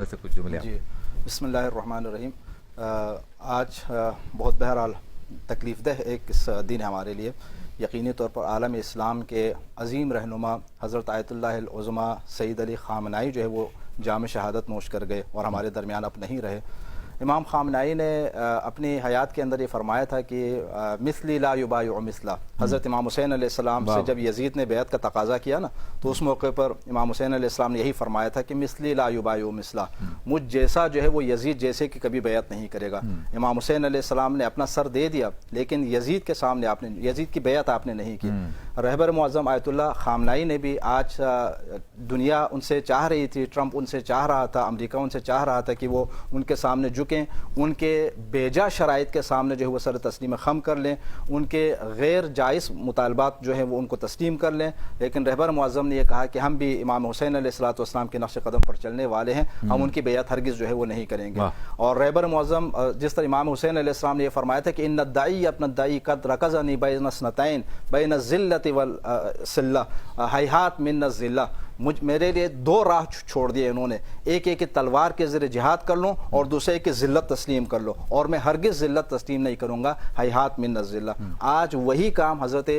سے کچھ جملے جی بسم اللہ الرحمن الرحیم۔ آج بہت بہرحال تکلیف دہ ایک دن ہے ہمارے لیے۔ یقینی طور پر عالم اسلام کے عظیم رہنما حضرت آیت اللہ العظمہ سید علی خامنائی جو ہے وہ جام شہادت نوش کر گئے اور ہمارے درمیان اب نہیں رہے۔ امام خامنائی نے اپنی حیات کے اندر یہ فرمایا تھا کہ مثلی لا یبایع مثلا۔ حضرت امام حسین علیہ السلام سے جب یزید نے بیعت کا تقاضا کیا نا تو اس موقع پر امام حسین علیہ السلام نے یہی فرمایا تھا کہ مثلی لا یبایع مثلا، مجھ جیسا جو ہے وہ یزید جیسے کہ کبھی بیعت نہیں کرے گا۔ امام حسین علیہ السلام نے اپنا سر دے دیا لیکن یزید کے سامنے یزید کی بیعت آپ نے نہیں کی۔ رہبر معظم آیت اللہ خامنائی نے بھی آج دنیا ان سے چاہ رہی تھی، ٹرمپ ان سے چاہ رہا تھا، امریکہ ان سے چاہ رہا تھا کہ وہ ان کے سامنے جھکیں، ان کے بیجا شرائط کے سامنے جو ہے وہ سر تسلیم خم کر لیں، ان کے غیر جائز مطالبات جو ہیں وہ ان کو تسلیم کر لیں، لیکن رہبر معظم نے یہ کہا کہ ہم بھی امام حسین علیہ السلام کے نقش قدم پر چلنے والے ہیں، ہم ان کی بیعت ہرگز جو ہے وہ نہیں کریں گے۔ اور رہبر معظم جس طرح امام حسین علیہ السلام نے یہ فرمایا تھا کہ ان الداعی اپنا الداعی قد رکزنی بین اثنتین بین الذلۃ والسلہ ہیہات من الذلہ، میرے لیے دو راہ چھوڑ دیے انہوں نے، ایک کہ تلوار کے ذریعے جہاد کر لوں اور دوسرے کہ ذلت تسلیم کر لو، اور میں ہرگز ذلت تسلیم نہیں کروں گا، ہیہات من الذلہ۔ آج وہی کام حضرت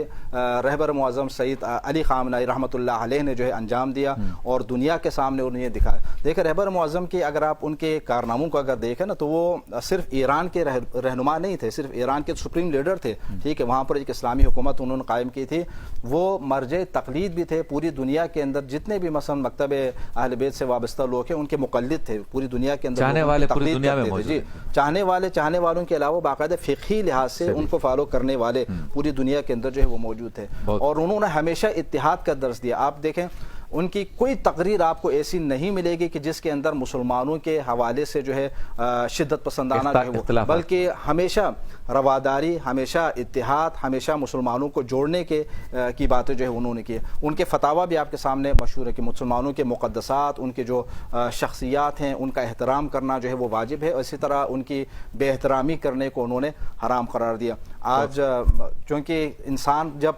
رہبر معظم سید علی خامنائی رحمۃ اللہ علیہ نے جو ہے انجام دیا اور دنیا کے سامنے انہوں نے دکھایا۔ دیکھیں رہبر معظم کی اگر آپ ان کے کارناموں کو اگر دیکھیں نا تو وہ صرف ایران کے رہنما نہیں تھے، صرف ایران کے سپریم لیڈر تھے، ٹھیک ہے، وہاں پر ایک اسلامی حکومت انہوں نے قائم کی تھی، وہ مرجع تقلید بھی تھے، پوری دنیا کے اندر جتنے بھی مثلا مکتب اہل بیت سے وابستہ لوگ ہیں ان کے مقلد تھے، پوری دنیا کے اندر چاہنے والے پوری دنیا میں موجود جی چاہنے والوں کے علاوہ باقاعدہ فقہی لحاظ سے ان کو فالو کرنے والے پوری دنیا کے اندر جو ہے وہ موجود تھے، اور انہوں نے ہمیشہ اتحاد کا درس دیا۔ آپ دیکھیں ان کی کوئی تقریر آپ کو ایسی نہیں ملے گی کہ جس کے اندر مسلمانوں کے حوالے سے جو ہے شدت پسندانہ جو ہے وہ، بلکہ ہمیشہ رواداری، ہمیشہ اتحاد، ہمیشہ مسلمانوں کو جوڑنے کی باتیں جو ہے انہوں نے کی۔ ان کے فتاوی بھی آپ کے سامنے مشہور ہے کہ مسلمانوں کے مقدسات، ان کے جو شخصیات ہیں ان کا احترام کرنا جو ہے وہ واجب ہے، اور اسی طرح ان کی بے احترامی کرنے کو انہوں نے حرام قرار دیا۔ آج چونکہ انسان جب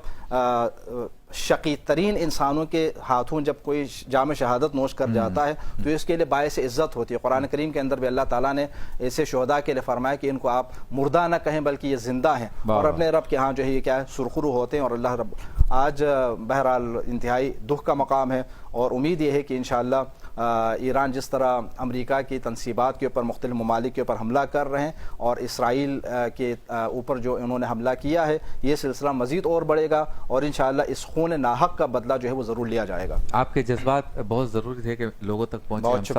شقی ترین انسانوں کے ہاتھوں جب کوئی جام شہادت نوش کر جاتا ہے تو اس کے لیے باعث عزت ہوتی ہے۔ قرآن کریم کے اندر بھی اللہ تعالیٰ نے ایسے شہداء کے لیے فرمایا کہ ان کو آپ مردہ نہ کہیں بلکہ یہ زندہ ہیں، اور اپنے رب کے ہاں جو ہے یہ کیا ہے سرخرو ہوتے ہیں، اور اللہ رب آج بہرحال انتہائی دکھ کا مقام ہے، اور امید یہ ہے کہ انشاءاللہ ایران جس طرح امریکہ کی تنصیبات کے اوپر مختلف ممالک کے اوپر حملہ کر رہے ہیں اور اسرائیل کے اوپر جو انہوں نے حملہ کیا ہے یہ سلسلہ مزید اور بڑھے گا، اور انشاءاللہ اس خون ناحق کا بدلہ جو ہے وہ ضرور لیا جائے گا۔ آپ کے جذبات بہت ضروری تھے کہ لوگوں تک پہنچے۔